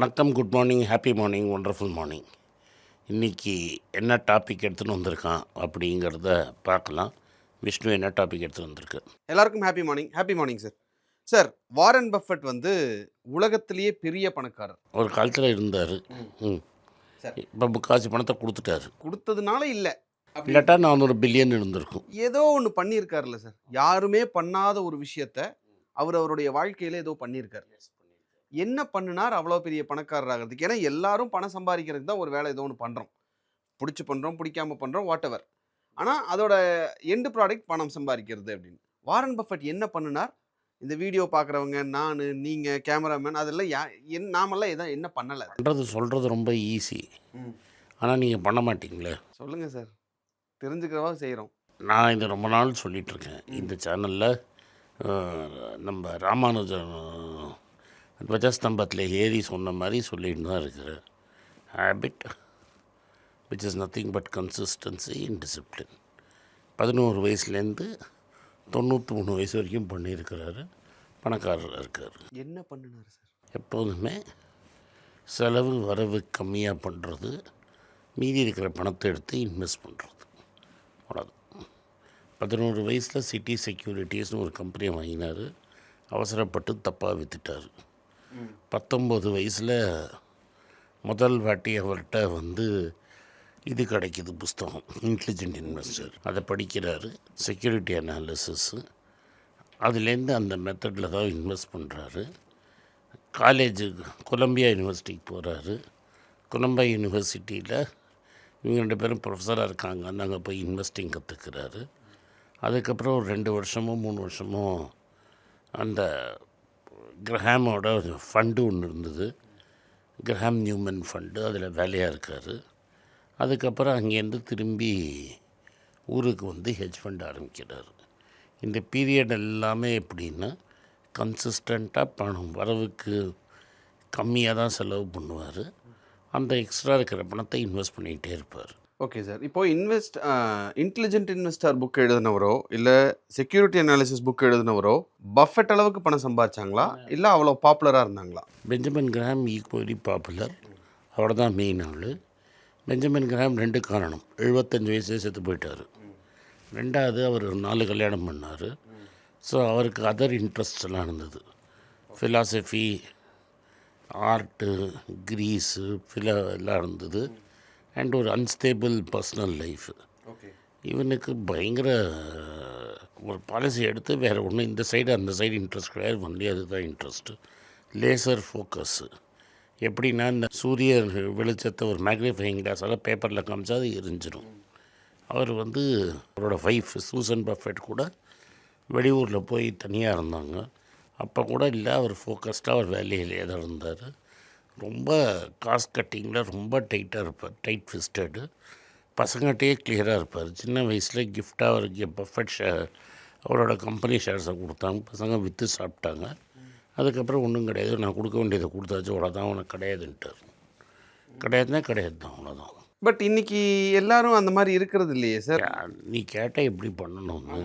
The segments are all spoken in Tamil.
வணக்கம், good morning, happy morning, wonderful morning. இன்றைக்கி என்ன டாபிக் எடுத்துன்னு வந்திருக்கான் அப்படிங்கிறத பார்க்கலாம். விஷ்ணு என்ன டாபிக் எடுத்துகிட்டு வந்திருக்கு? எல்லாருக்கும் happy morning sir. Sir, Warren Buffett வந்து உலகத்திலேயே பெரிய பணக்காரர். ஒரு காலத்தில் இருந்தார். இப்போ முக்காசி பணத்தை கொடுத்துட்டாரு. கொடுத்ததுனால இல்லை, இல்லாட்டா 400 பில்லியன் இருந்திருக்கும். ஏதோ ஒன்று பண்ணியிருக்காருல்ல சார். யாருமே பண்ணாத ஒரு விஷயத்த அவருடைய வாழ்க்கையில் ஏதோ பண்ணியிருக்காரு. என்ன பண்ணினார் அவ்வளோ பெரிய பணக்காரர் ஆகிறதுக்கு? ஏன்னா எல்லாரும் பணம் சம்பாதிக்கிறதுக்கு தான் ஒரு வேலை ஏதோ ஒன்று பண்ணுறோம். பிடிச்சி பண்ணுறோம், பிடிக்காம பண்ணுறோம், வாட் எவர். ஆனால் அதோட எண்டு ப்ராடக்ட் பணம் சம்பாதிக்கிறது அப்படின்னு. வாரன் பஃபெட் என்ன பண்ணினார்? இந்த வீடியோ பார்க்குறவங்க, நான், நீங்கள், கேமராமேன், அதெல்லாம் நாமெல்லாம் என்ன பண்ணலை. சொல்கிறது ரொம்ப ஈஸி, ஆனால் நீங்கள் பண்ண மாட்டீங்களே. சொல்லுங்கள் சார், தெரிஞ்சுக்கிறவா செய்கிறோம். நான் இதை ரொம்ப நாள் சொல்லிகிட்ருக்கேன் இந்த சேனலில். நம்ம ராமானுஜன் துவஜஸ்தம்பத்தில் ஏறி சொன்ன மாதிரி சொல்லிட்டு தான் இருக்கிறேன். Habit which is nothing but consistency in discipline. 11 வயசுலேருந்து 93 வயசு வரைக்கும் பண்ணியிருக்கிறாரு. பணக்காரராக இருக்கார். என்ன பண்ணினார் சார்? எப்போதுமே செலவு வரவு கம்மியாக பண்ணுறது, மீதி இருக்கிற பணத்தை எடுத்து இன்வெஸ்ட் பண்ணுறது, அவ்வளோதான். 11 வயசில் சிட்டி செக்யூரிட்டிஸ்னு ஒரு கம்பெனியை வாங்கினார். அவசரப்பட்டு தப்பாக விற்றுட்டார். 19 வயசில் முதல் வாட்டி அவர்கிட்ட இது கிடைக்கிது, புஸ்தகம் இன்டெலிஜென்ட் இன்வெஸ்டர். அதை படிக்கிறாரு. செக்யூரிட்டி அனாலிசிஸு, அதுலேருந்து அந்த மெத்தடில் தான் இன்வெஸ்ட் பண்ணுறாரு. கொலம்பியா யூனிவர்சிட்டிக்கு போகிறாரு. கொலம்பியா யூனிவர்சிட்டியில் இவங்க 2 பேரும் ப்ரொஃபஸராக இருக்காங்க. அங்கே போய் இன்வெஸ்டிங் கற்றுக்கிறாரு. அதுக்கப்புறம் ஒரு 2 வருஷமோ 3 வருஷமோ அந்த கிரஹாமோட ஃபண்டு ஒன்று இருந்தது, கிரஹாம் நியூமன் ஃபண்டு, அதில் வேலையாக இருக்கார். அதுக்கப்புறம் அங்கேருந்து திரும்பி ஊருக்கு ஹெட்ஜ் ஃபண்ட் ஆரம்பிக்கிறார். இந்த பீரியட் எல்லாமே எப்படின்னா, கன்சிஸ்டண்ட்டாக பணம் வரவுக்கு கம்மியாக தான் செலவு பண்ணுவார். அந்த எக்ஸ்ட்ரா இருக்கிற பணத்தை இன்வெஸ்ட் பண்ணிக்கிட்டே இருப்பார். Okay sir. இப்போது இன்டெலிஜென்ட் இன்வெஸ்டர் புக் எழுதினவரோ இல்லை செக்யூரிட்டி அனாலிசிஸ் புக் எழுதினவரோ பஃபெட் அளவுக்கு பணம் சம்பாதிச்சாங்களா, இல்லை அவ்வளோ பாப்புலராக இருந்தாங்களா? Benjamin Graham equally popular. அவர் தான் மெயின் ஆள். பெஞ்சமின் கிராம் 2 காரணம். 75 வயசே செத்து போயிட்டார். 2வது, அவர் 4 கல்யாணம் பண்ணார். ஸோ அவருக்கு அதர் இன்ட்ரெஸ்ட் எல்லாம் இருந்தது. ஃபிலாசபி, ஆர்ட்டு, கிரீஸு, எல்லாம் இருந்தது. அண்ட் ஒரு அன்ஸ்டேபிள் பர்சனல் லைஃப். இவனுக்கு பயங்கர ஒரு பாலிசி எடுத்து வேறு ஒன்று, இந்த சைடு அந்த சைடு இன்ட்ரெஸ்ட் கிடையாது, ஒன்லி அதுதான் இன்ட்ரெஸ்ட்டு. Laser focus. எப்படின்னா, இந்த சூரிய வெளிச்சத்தை ஒரு மேக்னிஃபையிங் கிளாஸால் பேப்பரில் காமிச்சா அது எரிஞ்சிடும். அவர் அவரோட ஒய்ஃப் சூசன் பஃபெட் கூட வெளியூரில் போய் தனியாக இருந்தாங்க. அப்போ கூட இல்லை, அவர் ஃபோக்கஸ்டாக அவர் வேலையிலே தான் இருந்தார். ரொம்ப காஸ்ட் கட்டிங்கில் ரொம்ப டைட்டாக இருப்பார், டைட் ஃபிஸ்டடு. பசங்கள்கிட்டயே கிளியராக இருப்பார். சின்ன வயசில் கிஃப்டாக அவருக்கு பஃபெட் அவரோட கம்பெனி ஷேர்ஸை கொடுத்தாங்க. பசங்க விற்று சாப்பிட்டாங்க. அதுக்கப்புறம் ஒன்றும் கிடையாது, நான் கொடுக்க வேண்டியதை கொடுத்தாச்சு, அவ்வளோதான், உனக்கு கிடையாதுன்ட்டார். கிடையாது தான், அவ்வளோதான். பட் இன்றைக்கி எல்லாரும் அந்த மாதிரி இருக்கிறது இல்லையே சார். நீ கேட்டால் எப்படி பண்ணணும்னு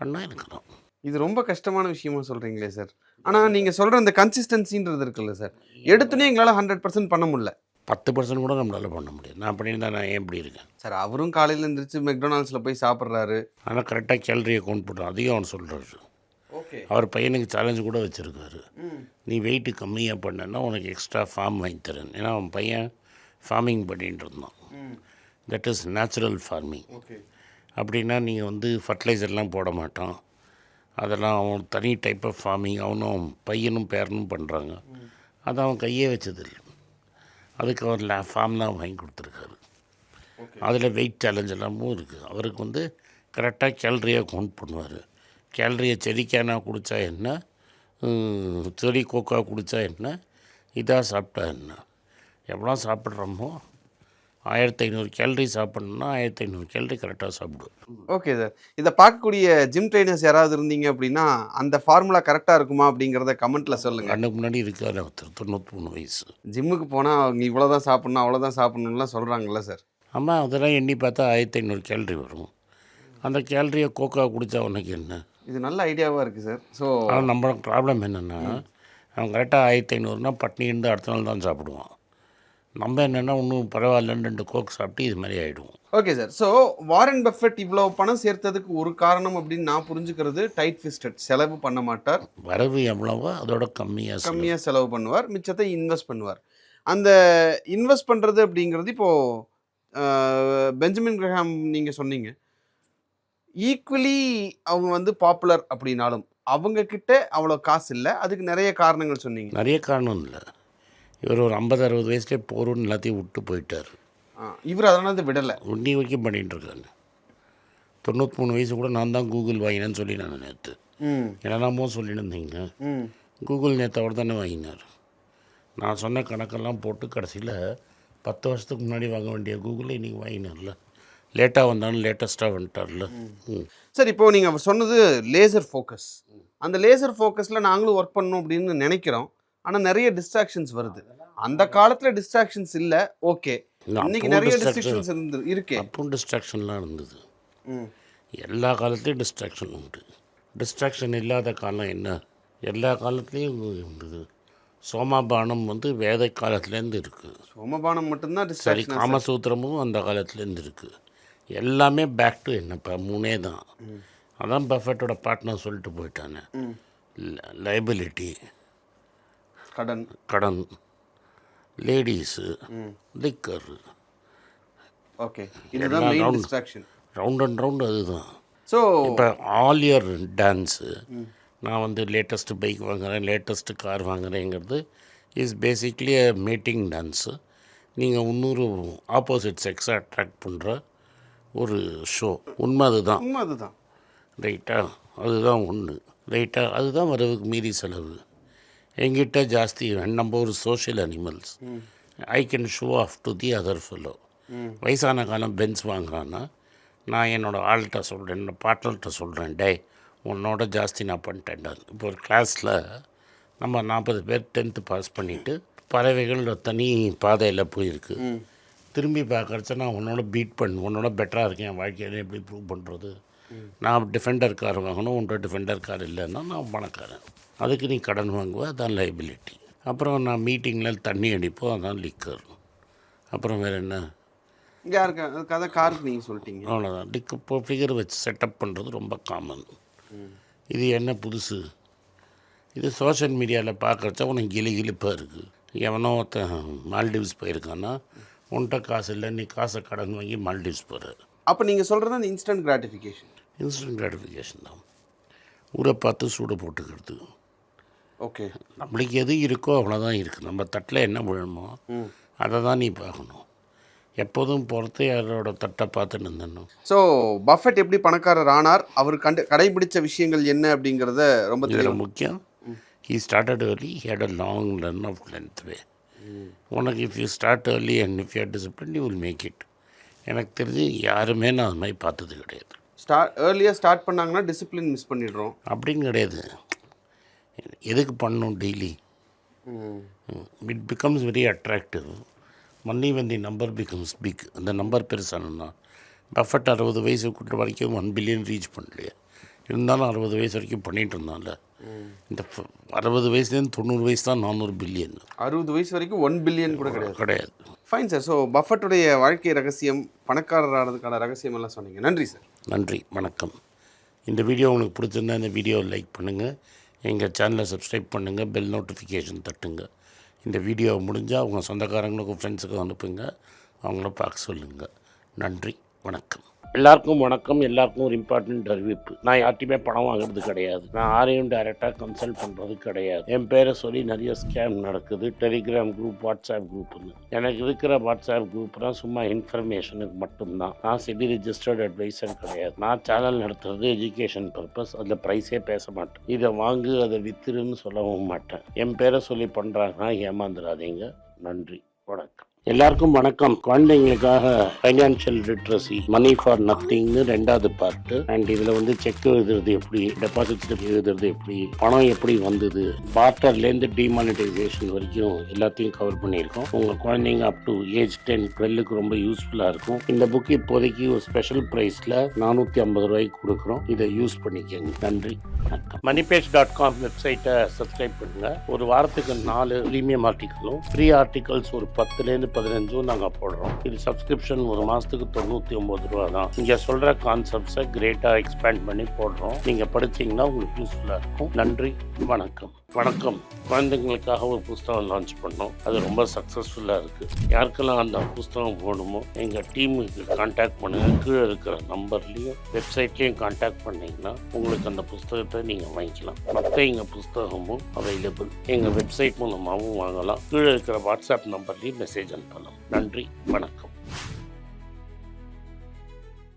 பண்ணால் இருக்கலாம். இது ரொம்ப கஷ்டமான விஷயமா சொல்கிறீங்களே சார். ஆனால் நீங்கள் சொல்கிற அந்த கன்சிஸ்டன்சின்றது இருக்குல்ல சார், எடுத்துனே எங்களால் 100% பண்ண முடியல. 10% கூட நம்மளால் பண்ண முடியாது. நான் பண்ணியிருந்தா நான் ஏன் இப்படி இருக்கேன் சார்? அவரும் காலையில் எழுந்திரிச்சு மெக்டொனால்ட்ஸில் போய் சாப்பிட்றாரு. ஆனால் கரெக்டாக கேலரியை கவுண்ட் பண்ணுறோம், அதையும் அவன் சொல்கிறாரு. ஓகே. அவர் பையனுக்கு சேலஞ்சு கூட வச்சுருக்காரு. நீ வெயிட்டு கம்மியாக பண்ணனா உனக்கு எக்ஸ்ட்ரா ஃபார்ம் வாங்கி தரேன். ஏன்னா அவன் பையன் ஃபார்மிங் பண்ணிகிட்டு இருந்தான். That is natural farming. அப்படின்னா நீங்கள் ஃபர்டிலைசர்லாம் போட மாட்டான். அதெல்லாம் அவன் தனி டைப் ஆஃப் ஃபார்மிங். அவனும் பையனும் பேரனும் பண்ணுறாங்க. அது அவன் கையே வச்சதில்லை. அதுக்கு அவர் ஃபார்ம்லாம் வாங்கி கொடுத்துருக்காரு. அதில் வெயிட் சேலஞ்ச் எல்லாமும் இருக்குது. அவருக்கு கரெக்டாக கேலரியாக கவுண்ட் பண்ணுவார். கேலரியை செடிக்கானா குடித்தா என்ன, செடி கோக்கா குடித்தா என்ன, இதாக சாப்பிட்டா என்ன, எவ்வளோ சாப்பிட்றோமோ 1500 கேலரி சாப்பிட்ணுன்னா 1500 கேலரி கரெக்டாக சாப்பிடுவோம். Okay sir. இதை பார்க்கக்கூடிய ஜிம் ட்ரைனர்ஸ் யாராவது இருந்தீங்க அப்படின்னா அந்த ஃபார்முலா கரெக்டாக இருக்குமா அப்படிங்கிறத கமெண்ட்டில் சொல்லுங்கள். கண்ணுக்கு முன்னாடி இருக்காரு ஒருத்தர் 93 வயசு. ஜிம்முக்கு போனால் அவங்க இவ்வளோ தான் சாப்பிட்ணும், அவ்வளோதான் சாப்பிட்ணும்லாம் சொல்கிறாங்கல்ல சார். ஆமாம், அதெல்லாம் எண்ணி பார்த்தா 1500 கேலரி வரும். அந்த கேலரியை கோக்கா குடித்தா உனக்கு என்ன? இது நல்ல ஐடியாவாக இருக்குது சார். ஸோ நம்ம ப்ராப்ளம் என்னென்னா, அவன் கரெக்டாக 1500னா பட்னி இருந்து அடுத்த நாள் தான் சாப்பிடுவான். நம்ம என்னென்னா இன்னும் பரவாயில்லன்னு 2 கோக் சாப்பிட்டு இது மாதிரி ஆகிடுவோம். Okay sir. So Warren Buffett இவ்வளோ பணம் சேர்த்ததுக்கு ஒரு காரணம் அப்படின்னு நான் புரிஞ்சுக்கிறது டைட் ஃபிஸ்டட், செலவு பண்ண மாட்டார். வரவு எவ்வளவோ அதோட கம்மியாக செலவு பண்ணுவார், மிச்சத்தை இன்வெஸ்ட் பண்ணுவார். அந்த இன்வெஸ்ட் பண்ணுறது அப்படிங்கிறது இப்போது பெஞ்சமின் கிரஹாம் நீங்கள் சொன்னீங்க ஈக்குவலி அவங்க வந்து பாப்புலர் அப்படின்னாலும் அவங்க கிட்ட அவ்வளோ காசு இல்லை. அதுக்கு நிறைய காரணங்கள் சொன்னீங்க. நிறைய காரணம் இல்லை, இவர் ஒரு 50-60 வயசுலேயே போகிறோன்னு எல்லாத்தையும் விட்டு போயிட்டார். இவர் அதனால விடலை, இன்னி வரைக்கும் பண்ணிகிட்டு இருக்காங்க. 93 வயசு கூட நான் தான் கூகுள் வாங்கினேன்னு சொல்லி நான் நேற்று என்னெல்லாமோ சொல்லிட்டு இருந்தீங்க. கூகுள் நேற்று அவர் தானே வாங்கினார். நான் சொன்ன கணக்கெல்லாம் போட்டு கடைசியில் 10 வருஷத்துக்கு முன்னாடி வாங்க வேண்டிய கூகுளில் இன்றைக்கி வாங்கினார்ல. லேட்டாக வந்தாலும் லேட்டஸ்ட்டாக வந்துட்டார்ல. சார் இப்போ நீங்கள் சொன்னது லேசர் ஃபோக்கஸ். அந்த லேசர் ஃபோக்கஸில் நாங்களும் ஒர்க் பண்ணணும் அப்படின்னு நினைக்கிறோம். ஆனால் நிறைய டிஸ்ட்ராக்ஷன்ஸ் வருது. அந்த காலத்தில் டிஸ்ட்ராக்ஷன்ஸ் இல்லை, ஓகே. இன்னைக்கு நிறைய டிஸ்ட்ராக்ஷன்ஸ் இருக்கு. அப்பவும் டிஸ்ட்ராக்ஷன்லாம் இருந்தது. எல்லா காலத்துலேயும் டிஸ்ட்ராக்ஷன் உண்டு. டிஸ்ட்ராக்ஷன் இல்லாத காலம் என்ன? எல்லா காலத்துலேயும் இருந்தது. சோமபானம் வந்து வேத காலத்துலேருந்து இருக்குது. சோமபானம் மட்டும்தான் சரி, டிஸ்ட்ராக்ஷன். காமசூத்திரமும் அந்த காலத்துலேருந்து இருக்குது. எல்லாமே பேக் டு என்னப்பா 3 தான். அதான் பஃபெட்டோட பார்ட்னர் சொல்லிட்டு போயிட்டானே, லைபிலிட்டி கடன், லேடிஸு, லிக்கர். ஓகே, இதுதான் main distraction. Round and round அதுதான். ஸோ இப்போ ஆல் இயர் டான்ஸு, நான் வந்து லேட்டஸ்ட்டு பைக் வாங்குகிறேன், லேட்டஸ்ட்டு கார் வாங்குறேங்கிறது is basically a meeting dance. நீங்கள் இன்னொரு ஆப்போசிட் செக்ஸை அட்ராக்ட் பண்ணுற ஒரு ஷோ. உண்மை அதுதான். ரைட்டா? அதுதான் ஒன்று. ரைட்டா? அதுதான் வரவுக்கு மீறி செலவு. எங்கிட்ட ஜாஸ்தி நம்ம ஒரு social animals. I can show off to the other fellow. வயசான காலம் பென்ஸ் வாங்குறான்னா நான் என்னோடய ஆள்கிட்ட சொல்கிறேன், என்னோடய பார்ட்னர்கிட்ட சொல்கிறேன், டே உன்னோட ஜாஸ்தி நான் பண்ணிட்டேன்டா. இப்போ ஒரு கிளாஸில் நம்ம 40 பேர் 10th பாஸ் பண்ணிவிட்டு பறவைகள் தனி பாதையில் போயிருக்கு. திரும்பி பார்க்குறச்ச நான் உன்னோட உன்னோட பெட்டராக இருக்கேன் என் வாழ்க்கையில் எப்படி ப்ரூவ் பண்ணுறது? நான் டிஃபெண்டர் கார் வாங்கணும், உன்னோட டிஃபெண்டர் கார் இல்லைன்னா நான் பணக்காரன். அதுக்கு நீ கடன் வாங்குவேன், அதான் லைபிலிட்டி. அப்புறம் நான் மீட்டிங்கில் தண்ணி அடிப்போம், அதான் லிக்கர். அப்புறம் வேறு என்ன? காருக்கு நீங்கள் சொல்லிட்டீங்க, அவ்வளோதான். இப்போ ஃபிகர் வச்சு செட்டப் பண்ணுறது ரொம்ப காமன். இது என்ன புதுசு? இது சோஷியல் மீடியாவில் பார்க்குறச்சா உனக்கு கிளிப்பாக இருக்குது. எவனோ மால்டீவ்ஸ் போயிருக்கான்னா உன்கிட்ட காசு இல்லை, நீ காசை கடன் வாங்கி மால்டீவ்ஸ் போகிற. அப்போ நீங்கள் சொல்கிறது அந்த இன்ஸ்டன்ட் கிராட்டிஃபிகேஷன் தான். ஊரை பார்த்து சூடு போட்டுக்கிறது. ஓகே, நம்மளுக்கு எது இருக்கோ அவ்வளோதான் இருக்குது. நம்ம தட்டில் என்ன விழணுமோ அதை தான் நீ பார்க்கணும். எப்போதும் பொறுத்து யாரோட தட்டை பார்த்துட்டு இருந்தணும். ஸோ பஃபெட் எப்படி பணக்காரர் ஆனார், அவர் கடைபிடிச்ச விஷயங்கள் என்ன அப்படிங்கிறத ரொம்ப முக்கியம். He started early, he had a long run of length way. உனக்கு if you start early and if you are disciplined, you will make it. எனக்கு தெரிஞ்சு யாருமே நான் அது மாதிரி பார்த்தது கிடையாது. ஏர்லியாக ஸ்டார்ட் பண்ணாங்கன்னா டிசிப்ளின் மிஸ் பண்ணிடுறோம் அப்படின்னு கிடையாது. எதுக்கு பண்ணணும் daily? It becomes very attractive. மன்னி when the number becomes big, அந்த நம்பர் பெருசானா பஃபெட் 60 வயசுக்குள்ள வரைக்கும் 1 பில்லியன் ரீச் பண்ணலையே, இருந்தாலும் 60 வயசு வரைக்கும் பண்ணிகிட்டு இருந்தான்ல. இந்த 60 வயசுலேருந்து 90 வயசு தான் 400 பில்லியன். 60 வயசு வரைக்கும் 1 பில்லியன் கூட கிடையாது. Fine sir. ஸோ பஃபெட்டுடைய வாழ்க்கை ரகசியம், பணக்காரர் ஆனதுக்கான ரகசியம் எல்லாம் சொன்னீங்க. நன்றி சார். நன்றி, வணக்கம். இந்த வீடியோ உங்களுக்கு பிடிச்சிருந்தா இந்த வீடியோவை லைக் பண்ணுங்கள், எங்கள் சேனலை சப்ஸ்கிரைப் பண்ணுங்கள், பெல் நோட்டிஃபிகேஷன் தட்டுங்க. இந்த வீடியோவை முடிஞ்சால் உங்கள் சொந்தக்காரங்களுக்கும் ஃப்ரெண்ட்ஸுக்கும் அனுப்புங்க, அவங்கள பார்க்க சொல்லுங்கள். நன்றி, வணக்கம். எல்லாருக்கும் வணக்கம். எல்லாருக்கும் ஒரு இம்பார்ட்டன்ட் அறிவிப்பு. நான் யார்ட்டையுமே பணம் வாங்குறது கிடையாது. நான் யாரையும் டைரெக்டாக கன்சல்ட் பண்ணுறது கிடையாது. என் பேரை சொல்லி நிறைய ஸ்கேம் நடக்குது. டெலிகிராம் குரூப், வாட்ஸ்அப் குரூப்னு. எனக்கு இருக்கிற வாட்ஸ்அப் குரூப்லாம் சும்மா இன்ஃபர்மேஷனுக்கு மட்டும்தான். நான் செபி ரிஜிஸ்டர்ட் அட்வைசர் கிடையாது. நான் சேனல் நடத்துறது எஜுகேஷன் பர்பஸ். அதில் ப்ரைஸே பேச மாட்டேன். இதை வாங்கு அதை வித்துருன்னு சொல்லவும் மாட்டேன். என் பேரை சொல்லி பண்ணுறாங்கன்னா ஏமாந்துடாதீங்க. நன்றி, வணக்கம். எல்லாருக்கும் வணக்கம். குழந்தைங்களுக்காக ஃபைனான்சியல் லிட்ரஸி மணி ஃபார் நத்திங்னு 2வது பார்ட். அண்ட் இதுல வந்து செக் எழுதுறது எப்படி, டெபாசிட் ஸ்லிப் எழுதுறது எப்படி, பணம் எப்படி வந்தது, பார்ட்டர்லேருந்து டிமானிட்டைசேஷன் வரைக்கும் எல்லாத்தையும் கவர் பண்ணியிருக்கோம். உங்க குழந்தைங்க அப் டு ஏஜ் 10-12க்கு ரொம்ப யூஸ்ஃபுல்லா இருக்கும். இந்த புக் இப்போதைக்கு ஒரு ஸ்பெஷல் பிரைஸ்ல 450 ரூபாய்க்கு கொடுக்குறோம். இதை யூஸ் பண்ணிக்கங்க. நன்றி, வணக்கம். moneypage.com வெப்சைட்டை சப்ஸ்கிரைப் பண்ணுங்க. ஒரு வாரத்துக்கு 4 ப்ரீமியம் ஆர்டிக்கலும் ஃப்ரீ ஆர்டிகல்ஸ் ஒரு 10லேருந்து 15 நாங்கள் போடுறோம். இது சப்ஸ்கிரிப்ஷன் ஒரு மாதத்துக்கு 99 ரூபா தான். இங்கே சொல்கிற கான்செப்ட்ஸை கிரேட்டாக எக்ஸ்பேண்ட் பண்ணி போடுறோம். நீங்கள் படிச்சிங்கன்னா உங்களுக்கு யூஸ்ஃபுல்லாக இருக்கும். நன்றி, வணக்கம். வணக்கம். குழந்தைங்களுக்காக ஒரு புஸ்தகம் லான்ச் பண்ணோம். அது ரொம்ப சக்ஸஸ்ஃபுல்லாக இருக்குது. யாருக்கெல்லாம் அந்த புஸ்தகம் போகணுமோ எங்கள் டீமுக்கு கான்டாக்ட் பண்ணுங்கள். கீழே இருக்கிற நம்பர்லேயும் வெப்சைட்லேயும் கான்டாக்ட் பண்ணிங்கன்னா உங்களுக்கு அந்த புஸ்தகத்தை நீங்கள் வாங்கிக்கலாம். மற்ற எங்கள் புஸ்தகமும் அவைலபிள். எங்கள் வெப்சைட் மூலமாகவும் வாங்கலாம். கீழே இருக்கிற வாட்ஸ்அப் நம்பர்லேயும் மெசேஜ் அனுப்பலாம். நன்றி, வணக்கம்.